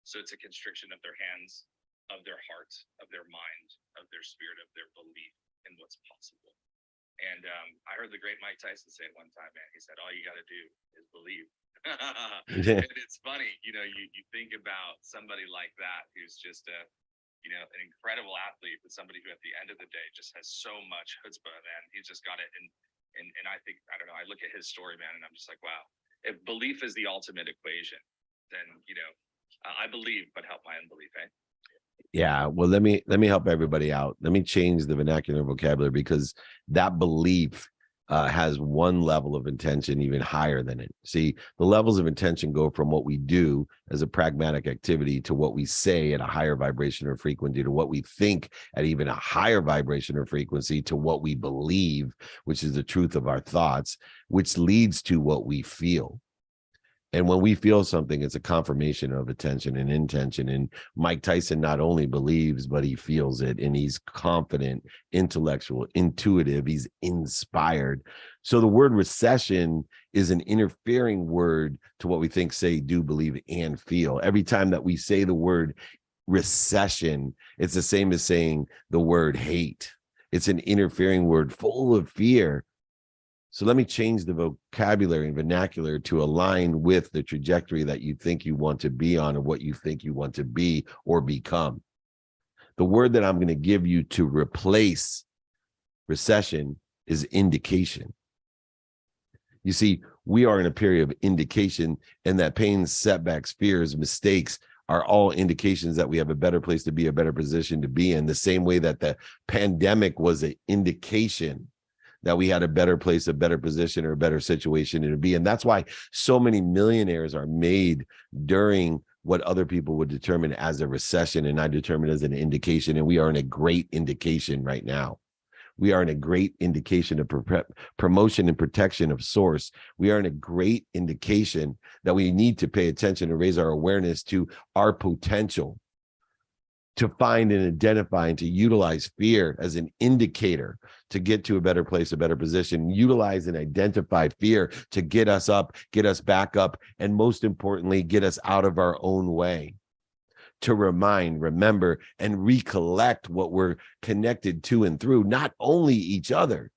Speaker 3: So it's a constriction of their hands, of their heart, of their mind, of their spirit, of their belief in what's possible. And I heard the great Mike Tyson say it one time, man. He said, all you got to do is believe. And it's funny, you think about somebody like that who's just an incredible athlete, but somebody who at the end of the day just has so much chutzpah, man. He's just got it. And I think, I don't know, I look at his story, man, and I'm just like, wow. if belief is the ultimate equation, then, I believe, but help my unbelief, eh?
Speaker 1: Yeah, well, let me help everybody out. Let me change the vernacular vocabulary, because that belief has one level of intention even higher than it. See, the levels of intention go from what we do as a pragmatic activity to what we say at a higher vibration or frequency, to what we think at even a higher vibration or frequency, to what we believe, which is the truth of our thoughts, which leads to what we feel. And when we feel something, it's a confirmation of attention and intention. And Mike Tyson not only believes, but he feels it. And he's confident, intellectual, intuitive. He's inspired. So the word recession is an interfering word to what we think, say, do, believe, and feel. Every time that we say the word recession, it's the same as saying the word hate. It's an interfering word full of fear. So let me change the vocabulary and vernacular to align with the trajectory that you think you want to be on, or what you think you want to be or become. The word that I'm going to give you to replace recession is indication. You see, we are in a period of indication, and that pain, setbacks, fears, mistakes are all indications that we have a better place to be, a better position to be in, the same way that the pandemic was an indication that we had a better place, a better position, or a better situation to be. And that's why so many millionaires are made during what other people would determine as a recession, and I determine as an indication. And we are in a great indication right now. We are in a great indication of promotion and protection of source. We are in a great indication that we need to pay attention and raise our awareness to our potential, to find and identify and to utilize fear as an indicator to get to a better place, a better position, utilize and identify fear to get us up, get us back up, and most importantly, get us out of our own way. To remind, remember, and recollect what we're connected to and through, not only each other,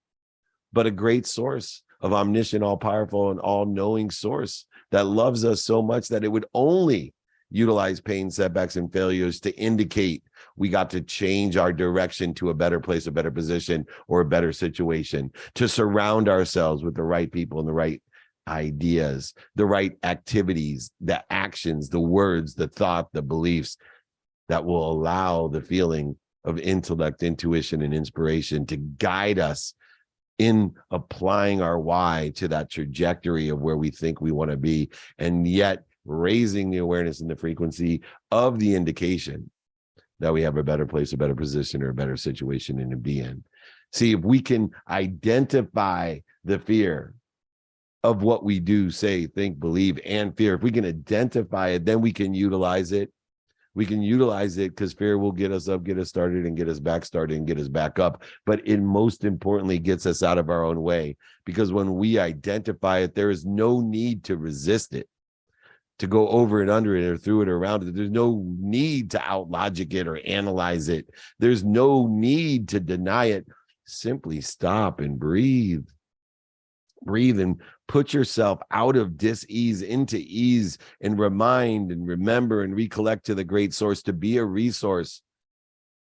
Speaker 1: but a great source of omniscient, all-powerful, and all-knowing source that loves us so much that it would only utilize pain, setbacks, and failures to indicate we got to change our direction to a better place, a better position, or a better situation, to surround ourselves with the right people and the right ideas, the right activities, the actions, the words, the thought, the beliefs that will allow the feeling of intellect, intuition, and inspiration to guide us in applying our why to that trajectory of where we think we want to be, and yet raising the awareness and the frequency of the indication that we have a better place, a better position, or a better situation to be in. See, if we can identify the fear of what we do, say, think, believe, and fear, if we can identify it, then we can utilize it. We can utilize it because fear will get us up, get us started, and get us back started and get us back up. But it most importantly gets us out of our own way, because when we identify it, there is no need to resist it, to go over and under it or through it or around it. There's no need to out-logic it or analyze it. There's no need to deny it. Simply stop and breathe. Breathe and put yourself out of dis-ease into ease, and remind and remember and recollect to the great source, to be a resource,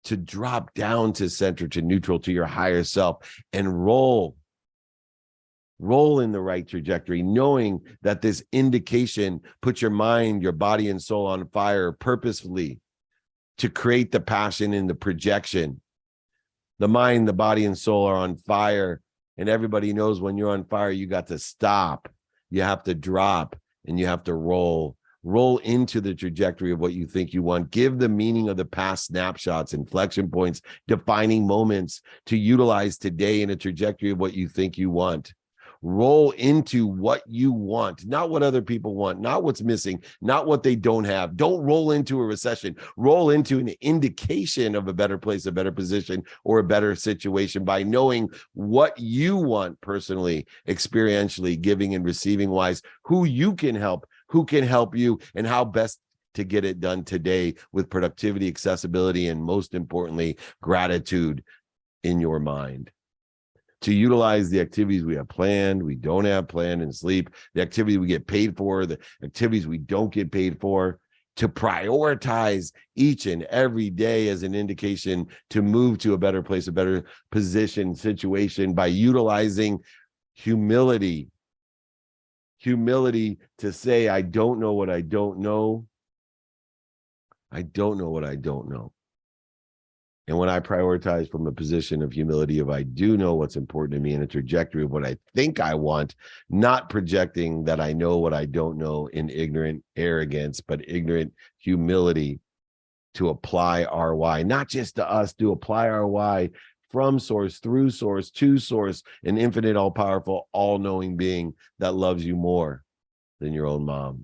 Speaker 1: to drop down to center, to neutral, to your higher self, and roll in the right trajectory, knowing that this indication puts your mind, your body, and soul on fire purposefully to create the passion and the projection. The mind, the body, and soul are on fire. And everybody knows when you're on fire, you got to stop, you have to drop, and you have to roll into the trajectory of what you think you want. Give the meaning of the past snapshots, inflection points, defining moments to utilize today in a trajectory of what you think you want. Roll into what you want, not what other people want, not what's missing, not what they don't have. Don't roll into a recession. Roll into an indication of a better place, a better position, or a better situation by knowing what you want personally, experientially, giving and receiving wise, who you can help, who can help you, and how best to get it done today with productivity, accessibility, and most importantly, gratitude in your mind. To utilize the activities we have planned, we don't have planned, and sleep, the activity we get paid for, the activities we don't get paid for, to prioritize each and every day as an indication to move to a better place, a better position, situation, by utilizing humility, humility to say, I don't know what I don't know. I don't know what I don't know. And when I prioritize from a position of humility, if I do know what's important to me in a trajectory of what I think I want, not projecting that I know what I don't know in ignorant arrogance, but ignorant humility to apply our why, not just to us, to apply our why from source, through source, to source, an infinite, all powerful, all knowing being that loves you more than your own mom.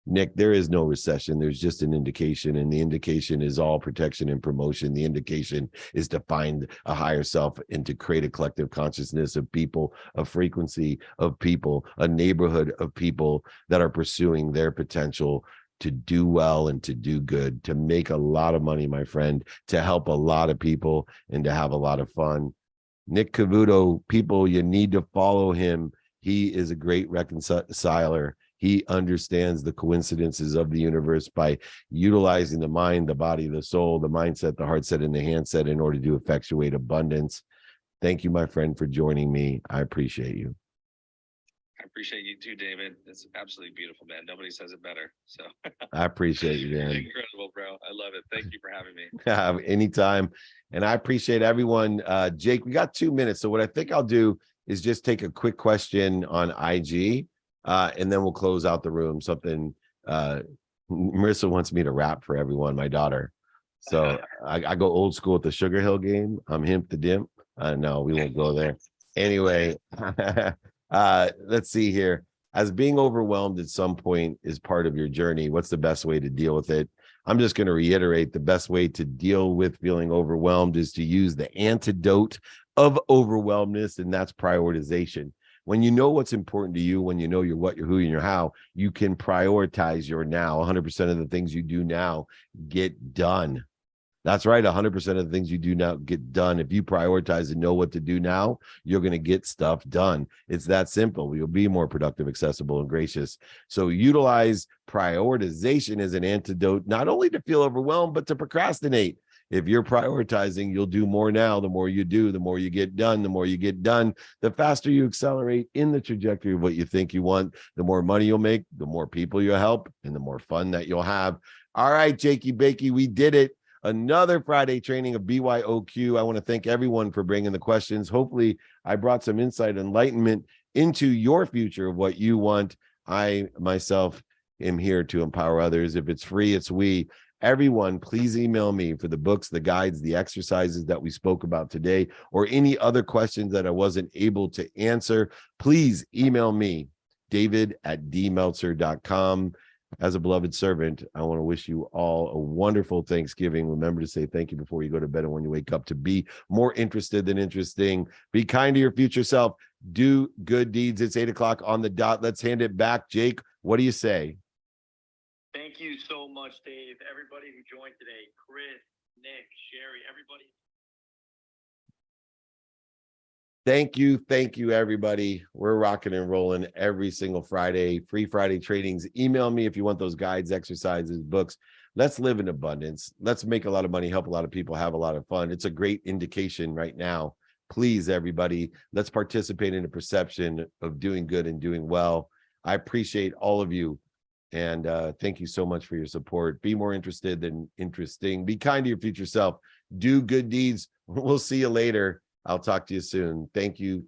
Speaker 1: Nick, there is no recession. There's just an indication, and the indication is all protection and promotion. The indication is to find a higher self and to create a collective consciousness of people, a frequency of people, a neighborhood of people that are pursuing their potential to do well and to do good, to make a lot of money, my friend, to help a lot of people and to have a lot of fun. Nick Cavuto, people, you need to follow him. He is a great reconciler. He understands the coincidences of the universe by utilizing the mind, the body, the soul, the mindset, the heart set, and the handset in order to effectuate abundance. Thank you, my friend, for joining me. I appreciate you.
Speaker 3: I appreciate you too, David. It's absolutely beautiful, man. Nobody says it better. So
Speaker 1: I appreciate you, man.
Speaker 3: incredible, bro. I love it. Thank you for having me.
Speaker 1: Anytime. And I appreciate everyone. Jake, we got 2 minutes. So what I think I'll do is just take a quick question on IG. And then we'll close out the room. Something Marissa wants me to rap for everyone, my daughter. So I go old school at the Sugar Hill game. I'm himp the dimp. No, we won't go there. Anyway, let's see here. As being overwhelmed at some point is part of your journey, what's the best way to deal with it? I'm just going to reiterate the best way to deal with feeling overwhelmed is to use the antidote of overwhelmness, and that's prioritization. When you know what's important to you, when you know your what, your who, and your how, you can prioritize your now. 100% of the things you do now get done. That's right. 100% of the things you do now get done. If you prioritize and know what to do now, you're going to get stuff done. It's that simple. You'll be more productive, accessible, and gracious. So utilize prioritization as an antidote, not only to feel overwhelmed, but to procrastinate. If you're prioritizing, you'll do more now. The more you do, the more you get done. The more you get done, the faster you accelerate in the trajectory of what you think you want. The more money you'll make, the more people you'll help, and the more fun that you'll have. All right, Jakey Bakey, we did it. Another Friday training of BYOQ. I want to thank everyone for bringing the questions. Hopefully, I brought some insight, enlightenment into your future of what you want. I myself am here to empower others. If it's free, it's we. Everyone, please email me for the books, the guides, the exercises that we spoke about today, or any other questions that I wasn't able to answer. Please email me, david@dmeltzer.com. As a beloved servant, I want to wish you all a wonderful Thanksgiving. Remember to say thank you before you go to bed and when you wake up, to be more interested than interesting. Be kind to your future self. Do good deeds. It's 8:00 on the dot. Let's hand it back. Jake, what do you say?
Speaker 2: Thank you so much, Dave. Everybody who joined today, Chris, Nick, Sherry, everybody.
Speaker 1: Thank you, everybody. We're rocking and rolling every single Friday. Free Friday trainings. Email me if you want those guides, exercises, books. Let's live in abundance. Let's make a lot of money, help a lot of people, have a lot of fun. It's a great indication right now. Please, everybody, let's participate in the perception of doing good and doing well. I appreciate all of you. And thank you so much for your support. Be more interested than interesting. Be kind to your future self. Do good deeds. We'll see you later. I'll talk to you soon. Thank you.